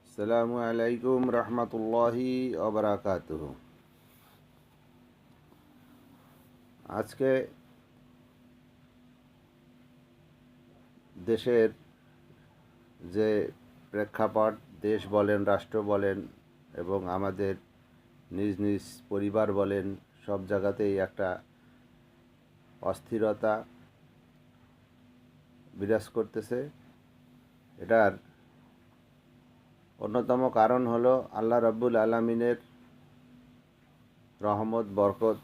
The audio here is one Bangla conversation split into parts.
আসসালামু আলাইকুম রহমতুল্লাহি ওবরাকাতুহ। আজকে দেশের যে প্রেক্ষাপট, দেশ বলেন, রাষ্ট্র বলেন এবং আমাদের নিজ নিজ পরিবার বলেন, সব জায়গাতেই একটা অস্থিরতা বিরাজ করতেছে। এটার অন্যতম কারণ হলো আল্লাহ রাব্বুল আলামিনের রহমত বরকত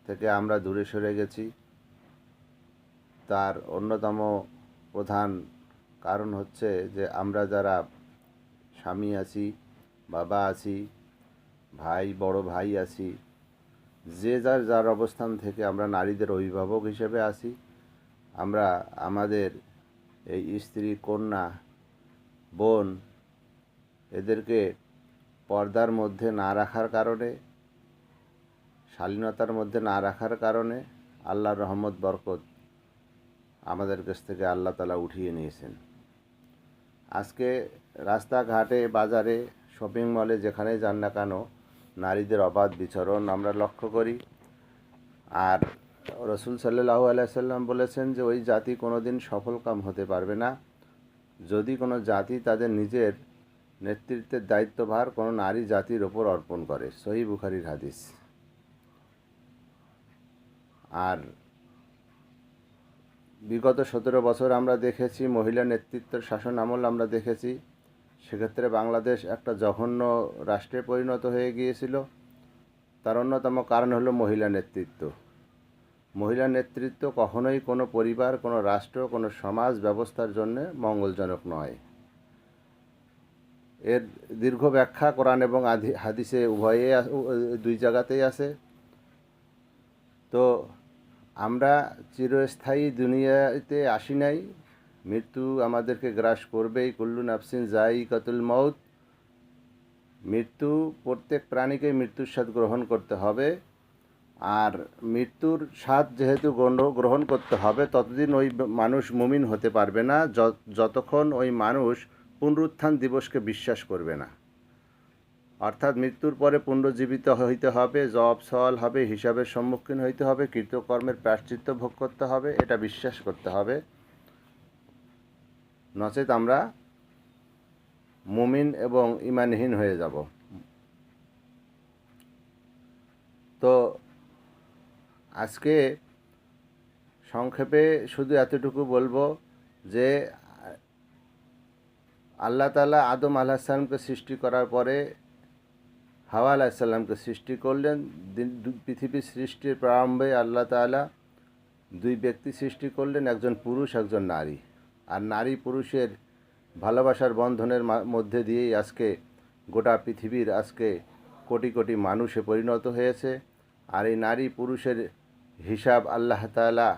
থেকে আমরা দূরে সরে গেছি। তার অন্যতম প্রধান কারণ হচ্ছে যে আমরা যারা স্বামী আছি, বাবা আছি, ভাই, বড় ভাই আছি, যে যার যার অবস্থান থেকে আমরা নারীদের অভিভাবক হিসেবে আছি, আমরা আমাদের এই স্ত্রী, কন্যা, বোন এদেরকে পর্দার মধ্যে না রাখার কারণে, শালীনতার মধ্যে না রাখার কারণে আল্লাহর রহমত বরকত আমাদের কাছ থেকে আল্লাহ তাআলা উঠিয়ে নিয়েছেন। আজকে রাস্তাঘাটে, বাজারে, শপিং মলে যেখানে যান না কেন নারীদের অবাধ বিচরণ আমরা লক্ষ্য করি। আর রসুল সাল্লাল্লাহু আলাইহি সাল্লাম বলেছেন যে ওই জাতি কোনোদিন সফলকাম হতে পারবে না যদি কোনো জাতি তাদের নিজের নেতৃত্বের দায়িত্বভার কোনো নারী জাতির ওপর অর্পণ করে। সহিহ বুখারীর হাদিস। আর বিগত 17 বছর আমরা দেখেছি মহিলা নেতৃত্বের শাসন আমল আমরা দেখেছি। সেক্ষেত্রে বাংলাদেশ একটা জঘন্য রাষ্ট্রে পরিণত হয়ে গিয়েছিল। তার অন্যতম কারণ হলো মহিলা নেতৃত্ব। মহিলা নেতৃত্ব কখনোই কোনো পরিবার, কোনো রাষ্ট্র, কোনো সমাজ ব্যবস্থার জন্য মঙ্গলজনক নয়। এর দীর্ঘ ব্যাখ্যা কোরআন এবং হাদিসে উভয়ে দুই জায়গাতেই আছে। তো আমরা চিরস্থায়ী দুনিয়াতে আসি নাই, মৃত্যু আমাদেরকে গ্রাস করবেই। কুল্লু নাফসিন যায়িকাতুল মউত। মৃত্যু, প্রত্যেক প্রাণীকে মৃত্যুর স্বাদ গ্রহণ করতে হবে। আর মৃত্যুর স্বাদ যেহেতু গ্রহণ করতে হবে, ততদিন ওই মানুষ মুমিন হতে পারবে না যতক্ষণ ওই মানুষ পুনরুত্থান দিবসকে বিশ্বাস করবে না। অর্থাৎ মৃত্যুর পরে পুনরুজ্জীবিত হইতে হবে, জব সওয়াল হবে, হিসাবের সম্মুখীন হইতে হবে, কৃতকর্মের প্রায়শ্চিত্ত ভোগ করতে হবে, এটা বিশ্বাস করতে হবে। নচেত আমরা মুমিন এবং ঈমানহীন হয়ে যাব। তো আজকে সংক্ষেপে শুধু এতটুকু বলবো যে আল্লাহ তাআলা আদম আলাইহিস সালামকে সৃষ্টি করার পরে হাওয়া আলাইহিস সালামকে সৃষ্টি করলেন। পৃথিবীর সৃষ্টির প্রারম্ভে আল্লাহ তাআলা দুই ব্যক্তি সৃষ্টি করলেন, একজন পুরুষ, একজন নারী। আর নারী পুরুষের ভালোবাসার বন্ধনের মধ্যে দিয়েই আজকে গোটা পৃথিবীর আজকে কোটি কোটি মানুষে পরিণত হয়েছে। আর এই নারী পুরুষের হিসাব আল্লাহ তাআলা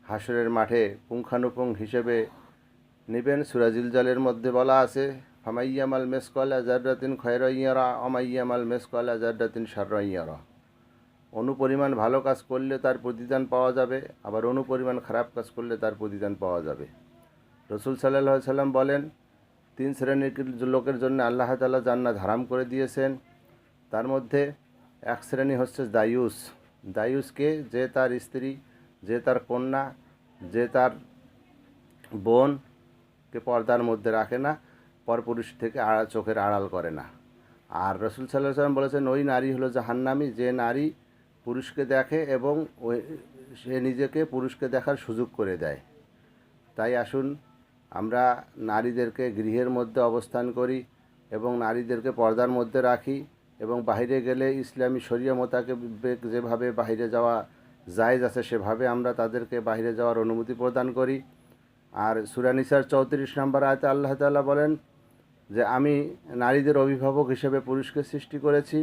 হাসরের মাঠে পুঙ্খানুপুঙ্খ হিসেবে নেবেন। সূরা জিলজালের মধ্যে বলা আছে, ফামাইয়ামাল মিসকালা যাররাতিন খায়রান ইয়ারা ওমাইয়ামাল মিসকালা যাররাতিন শাররান ইয়ারা। অনুপরিমাণ ভালো কাজ করলে তার প্রতিদান পাওয়া যাবে, আবার অনুপরিমাণ খারাপ কাজ করলে তার প্রতিদান পাওয়া যাবে। রসুল সাল্লাল্লাহু আলাইহি সাল্লাম বলেন, 3 শ্রেণীর লোকের জন্য আল্লাহ তাআলা জান্নাত হারাম করে দিয়েছেন। তার মধ্যে এক শ্রেণী হচ্ছে দায়ুস। দায়ুসকে, যে তার স্ত্রী, যে তার কন্যা, যে তার বোনকে পর্দার মধ্যে রাখে না, পরপুরুষ থেকে চোখের আড়াল করে না। আর রসুল সাল্লাল্লাহু আলাইহি সাল্লাম বলেছেন, ওই নারী হলো জাহান্নামী যে নারী পুরুষকে দেখে এবং ওই সে নিজেকে পুরুষকে দেখার সুযোগ করে দেয়। তাই আসুন আমরা নারীদেরকে গৃহের মধ্যে অবস্থান করি এবং নারীদেরকে পর্দার মধ্যে রাখি, এবং বাইরে গেলে ইসলামী শরিয়া মোতাবেক যেভাবে বাইরে যাওয়া জায়েজ আছে সেভাবে আমরা তাদেরকে বাইরে যাওয়ার অনুমতি প্রদান করি। আর সূরা নিসার 34 নম্বর আয়াতে আল্লাহ তাআলা বলেন যে আমি নারীদের অভিভাবক হিসেবে পুরুষকে সৃষ্টি করেছি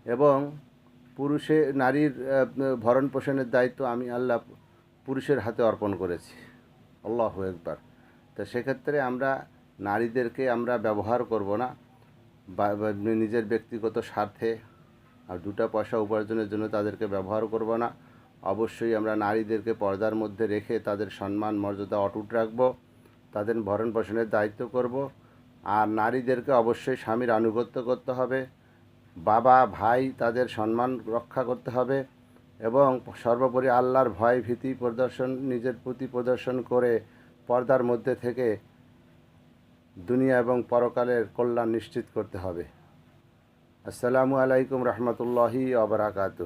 এবং নারীর ভরণ পোষণের দায়িত্ব আমি আল্লাহ পুরুষের হাতে অর্পণ করেছি। আল্লাহু আকবার। তো সেক্ষেত্রে আমরা নারীদেরকে আমরা ব্যবহার করব না বা নিজের ব্যক্তিগত স্বার্থে আর দুটা পয়সা উপার্জনের জন্য তাদেরকে ব্যবহার করব না। অবশ্যই আমরা নারীদেরকে পর্দার মধ্যে রেখে তাদের সম্মান মর্যাদা অটুট রাখব, তাদের ভরণ পোষণের দায়িত্ব করব। আর নারীদেরকে অবশ্যই স্বামীর আনুগত্য করতে হবে, বাবা ভাই তাদের সম্মান রক্ষা করতে হবে এবং সর্বোপরি আল্লাহর ভয় ভীতি প্রদর্শন নিজের প্রতি প্রদর্শন করে পর্দার মধ্যে থেকে দুনিয়া এবং পরকালের কল্যাণ নিশ্চিত করতে হবে। আসসালামু আলাইকুম রহমতুল্লাহি ওয়া বারাকাতুহু।